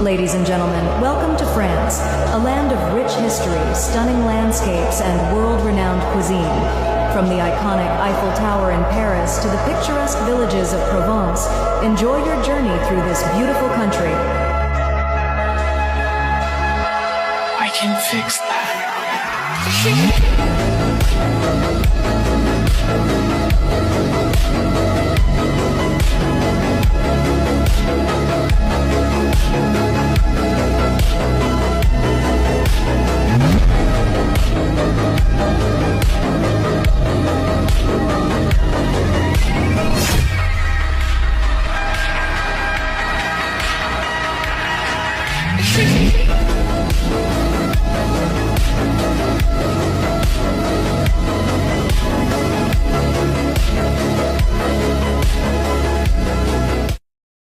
Ladies and gentlemen, welcome to France, a land of rich history, stunning landscapes, and world-renowned cuisine. From the iconic Eiffel Tower in Paris to the picturesque villages of Provence, enjoy your journey through this beautiful country. I can fix that.